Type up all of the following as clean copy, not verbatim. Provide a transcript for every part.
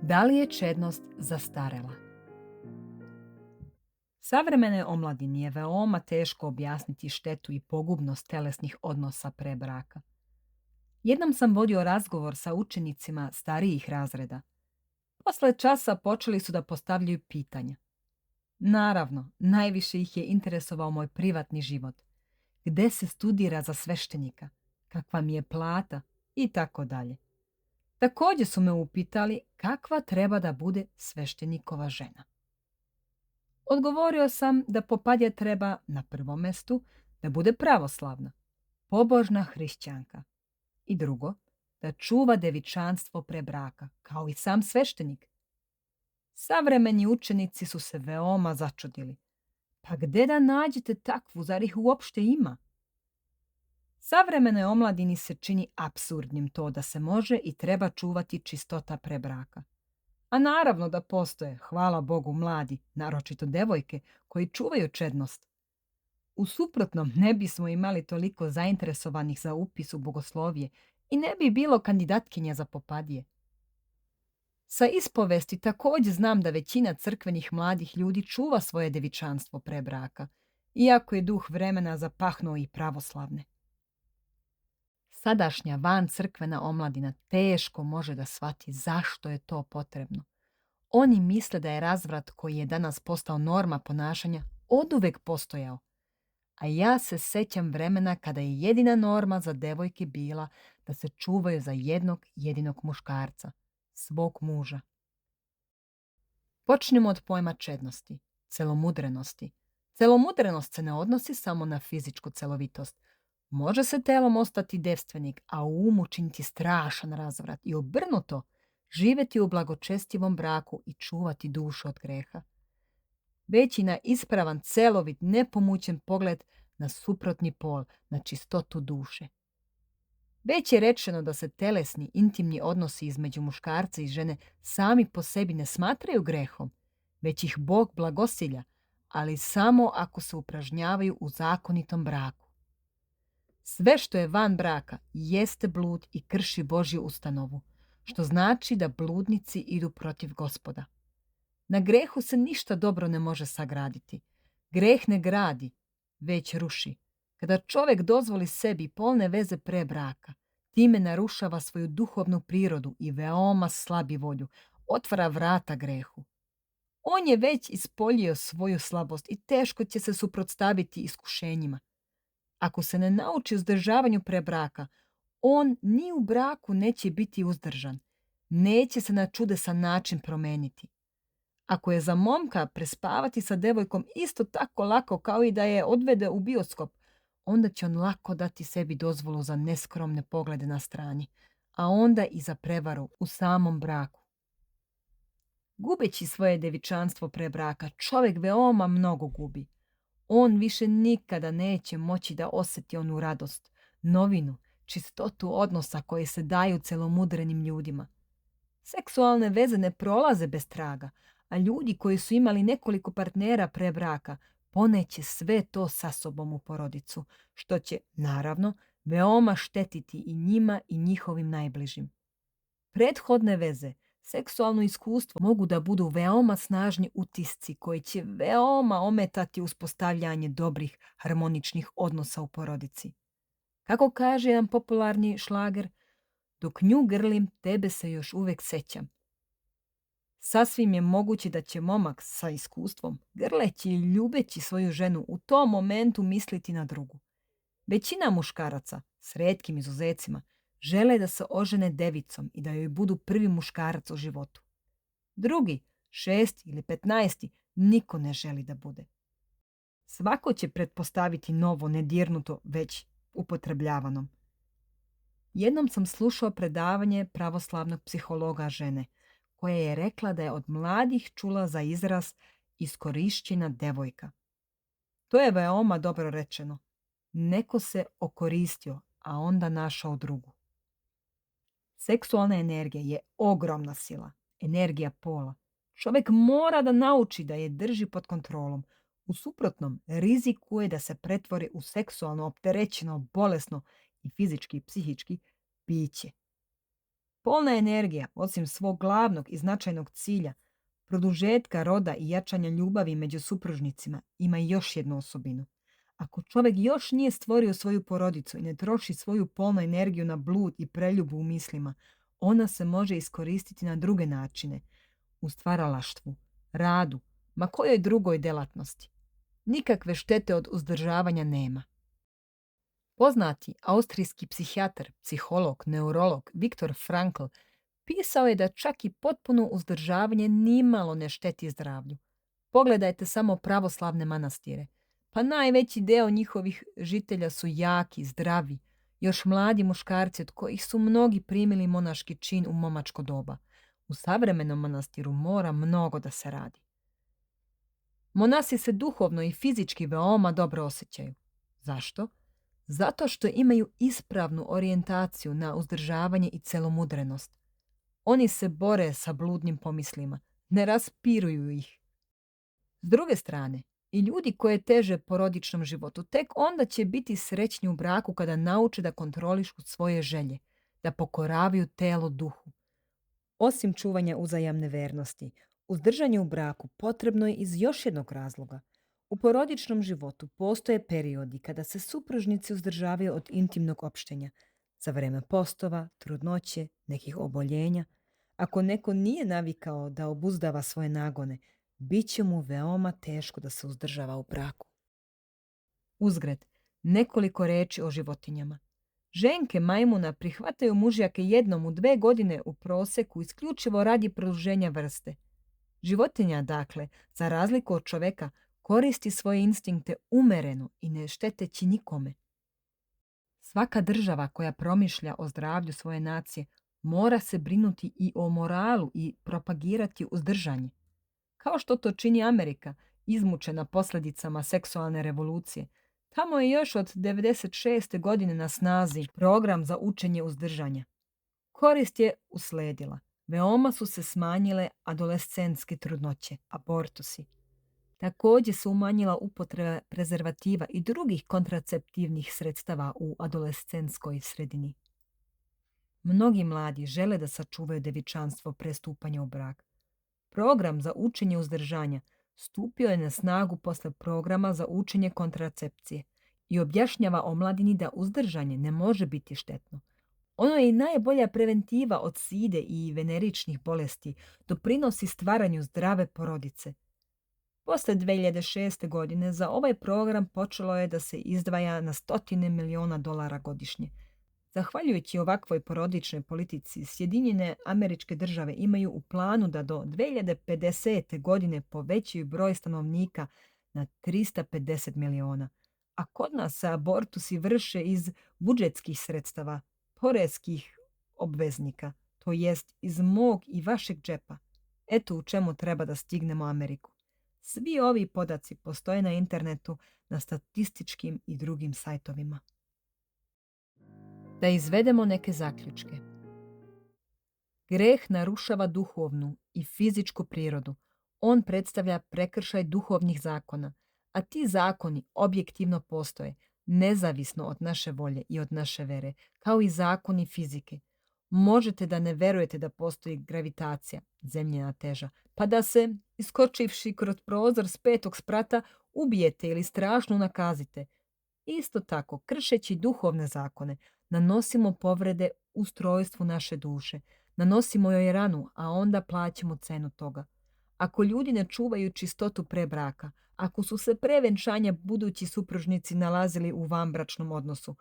Da li je čednost zastarela? Savremenoj omladini je veoma teško objasniti štetu i pogubnost telesnih odnosa pre braka. Jednom sam vodio razgovor sa učenicima starijih razreda. Posle časa počeli su da postavljaju pitanja. Naravno, najviše ih je interesovao moj privatni život. Gde se studira za sveštenika? Kakva mi je plata? I tako dalje. Također su me upitali kakva treba da bude sveštenikova žena. Odgovorio sam da popadje treba na prvom mestu da bude pravoslavna, pobožna hrišćanka. I drugo, da čuva devičanstvo pre braka, kao i sam sveštenik. Savremeni učenici su se veoma začudili. Pa gde da nađete takvu, zar ih uopšte ima? Savremenoj omladini se čini apsurdnim to da se može i treba čuvati čistota pre braka. A naravno da postoje, hvala Bogu, mladi, naročito devojke, koji čuvaju čednost. U suprotnom ne bismo imali toliko zainteresovanih za upis u bogoslovije i ne bi bilo kandidatkinja za popadije. Sa ispovesti također znam da većina crkvenih mladih ljudi čuva svoje devičanstvo pre braka, iako je duh vremena zapahnuo i pravoslavne. Sadašnja vancrkvena omladina teško može da shvati zašto je to potrebno. Oni misle da je razvrat koji je danas postao norma ponašanja oduvek postojao. A ja se sećam vremena kada je jedina norma za devojke bila da se čuvaju za jednog jedinog muškarca, svog muža. Počnimo od pojma čednosti, celomudrenosti. Celomudrenost se ne odnosi samo na fizičku celovitost. Može se telom ostati devstvenik, a u umu činiti strašan razvrat i obrnuto, živjeti u blagočestivom braku i čuvati dušu od greha. Već i na ispravan, celovit, nepomućen pogled na suprotni pol, na čistotu duše. Već je rečeno da se telesni, intimni odnosi između muškarca i žene sami po sebi ne smatraju grehom, već ih Bog blagosilja, ali samo ako se upražnjavaju u zakonitom braku. Sve što je van braka jeste blud i krši Božju ustanovu, što znači da bludnici idu protiv Gospoda. Na grehu se ništa dobro ne može sagraditi. Greh ne gradi, već ruši. Kada čovjek dozvoli sebi polne veze pre braka, time narušava svoju duhovnu prirodu i veoma slabi volju, otvara vrata grehu. On je već ispoljio svoju slabost i teško će se suprotstaviti iskušenjima. Ako se ne nauči uzdržavanju pre braka, on ni u braku neće biti uzdržan. Neće se na čudesan način promeniti. Ako je za momka prespavati sa devojkom isto tako lako kao i da je odvede u bioskop, onda će on lako dati sebi dozvolu za neskromne poglede na strani, a onda i za prevaru u samom braku. Gubeći svoje devičanstvo pre braka, čovjek veoma mnogo gubi. On više nikada neće moći da osjeti onu radost, novinu, čistotu odnosa koje se daju celomudrenim ljudima. Seksualne veze ne prolaze bez traga, a ljudi koji su imali nekoliko partnera pre braka poneće sve to sa sobom u porodicu, što će, naravno, veoma štetiti i njima i njihovim najbližim. Prethodne veze, seksualno iskustvo mogu da budu veoma snažni utisci koji će veoma ometati uspostavljanje dobrih, harmoničnih odnosa u porodici. Kako kaže jedan popularni šlager, dok nju grlim, tebe se još uvek sećam. Sasvim je moguće da će momak sa iskustvom, grleći i ljubeći svoju ženu, u tom momentu misliti na drugu. Većina muškaraca, s retkim izuzecima, žele da se ožene devicom i da joj budu prvi muškarac u životu. Drugi, 6. ili 15. niko ne želi da bude. Svako će pretpostaviti novo, nedirnuto, već upotrebljavanom. Jednom sam slušao predavanje pravoslavnog psihologa žene, koja je rekla da je od mladih čula za izraz iskorišćena devojka. To je veoma dobro rečeno. Neko se okoristio, a onda našao drugu. Seksualna energija je ogromna sila, energija pola. Čovjek mora da nauči da je drži pod kontrolom. U suprotnom, rizikuje da se pretvori u seksualno opterećeno, bolesno i fizički i psihički biće. Polna energija, osim svog glavnog i značajnog cilja, produžetka roda i jačanja ljubavi među supružnicima, ima i još jednu osobinu. Ako čovjek još nije stvorio svoju porodicu i ne troši svoju polnu energiju na blud i preljubu u mislima, ona se može iskoristiti na druge načine, u stvaralaštvu, radu, ma kojoj drugoj delatnosti. Nikakve štete od uzdržavanja nema. Poznati austrijski psihijatar, psiholog, neurolog Viktor Frankl pisao je da čak i potpuno uzdržavanje nimalo ne šteti zdravlju. Pogledajte samo pravoslavne manastire. Pa najveći deo njihovih žitelja su jaki, zdravi, još mladi muškarci od kojih su mnogi primili monaški čin u momačko doba. U savremenom manastiru mora mnogo da se radi. Monasi se duhovno i fizički veoma dobro osjećaju. Zašto? Zato što imaju ispravnu orijentaciju na uzdržavanje i celomudrenost. Oni se bore sa bludnim pomislima, ne raspiruju ih. S druge strane, i ljudi koje teže porodičnom životu, tek onda će biti srećni u braku kada nauče da kontrolišu svoje želje, da pokoravaju telo duhu. Osim čuvanja uzajamne vernosti, uzdržanje u braku potrebno je iz još jednog razloga. U porodičnom životu postoje periodi kada se supružnici uzdržavaju od intimnog opštenja, za vreme postova, trudnoće, nekih oboljenja. Ako neko nije navikao da obuzdava svoje nagone, bit će mu veoma teško da se uzdržava u braku. Uzgred, nekoliko reči o životinjama. Ženke majmuna prihvataju mužjake jednom u 2 godine u proseku isključivo radi produženja vrste. Životinja, dakle, za razliku od čoveka, koristi svoje instinkte umereno i ne šteteći nikome. Svaka država koja promišlja o zdravlju svoje nacije mora se brinuti i o moralu i propagirati uzdržanje. Kao što to čini Amerika, izmučena posljedicama seksualne revolucije. Tamo je još od 1996. godine na snazi program za učenje uzdržanja. Korist je usledila. Veoma su se smanjile adolescentske trudnoće, abortusi. Također se umanjila upotreba prezervativa i drugih kontraceptivnih sredstava u adolescentskoj sredini. Mnogi mladi žele da sačuvaju devičanstvo pre stupanja u brak. Program za učenje uzdržanja stupio je na snagu posle programa za učenje kontracepcije i objašnjava omladini da uzdržanje ne može biti štetno. Ono je i najbolja preventiva od side i veneričnih bolesti, doprinosi stvaranju zdrave porodice. Posle 2006. godine za ovaj program počelo je da se izdvaja na $100 miliona godišnje. Zahvaljujući ovakvoj porodičnoj politici, Sjedinjene Američke Države imaju u planu da do 2050. godine povećaju broj stanovnika na 350 miliona, a kod nas se abortusi vrše iz budžetskih sredstava, poreskih obveznika, to jest iz mog i vašeg džepa. Eto u čemu treba da stignemo Ameriku. Svi ovi podaci postoje na internetu, na statističkim i drugim sajtovima. Da izvedemo neke zaključke. Greh narušava duhovnu i fizičku prirodu. On predstavlja prekršaj duhovnih zakona, a ti zakoni objektivno postoje, nezavisno od naše volje i od naše vere, kao i zakoni fizike. Možete da ne verujete da postoji gravitacija, zemljina teža, pa da se, iskočivši kroz prozor s 5. sprata, ubijete ili strašno nakazite. Isto tako, kršeći duhovne zakone, nanosimo povrede ustrojstvu naše duše, nanosimo joj ranu, a onda plaćamo cenu toga. Ako ljudi ne čuvaju čistotu pre braka, ako su se pre venčanja budući supružnici nalazili u vanbračnom odnosu,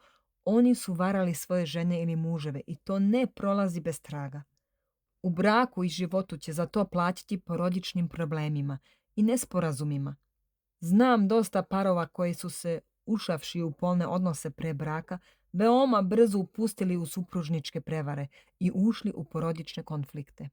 oni su varali svoje žene ili muževe i to ne prolazi bez traga. U braku i životu će za to plaćati porodičnim problemima i nesporazumima. Znam dosta parova koji su se, ušavši u polne odnose pre braka, veoma brzo upustili u supružničke prevare i ušli u porodične konflikte.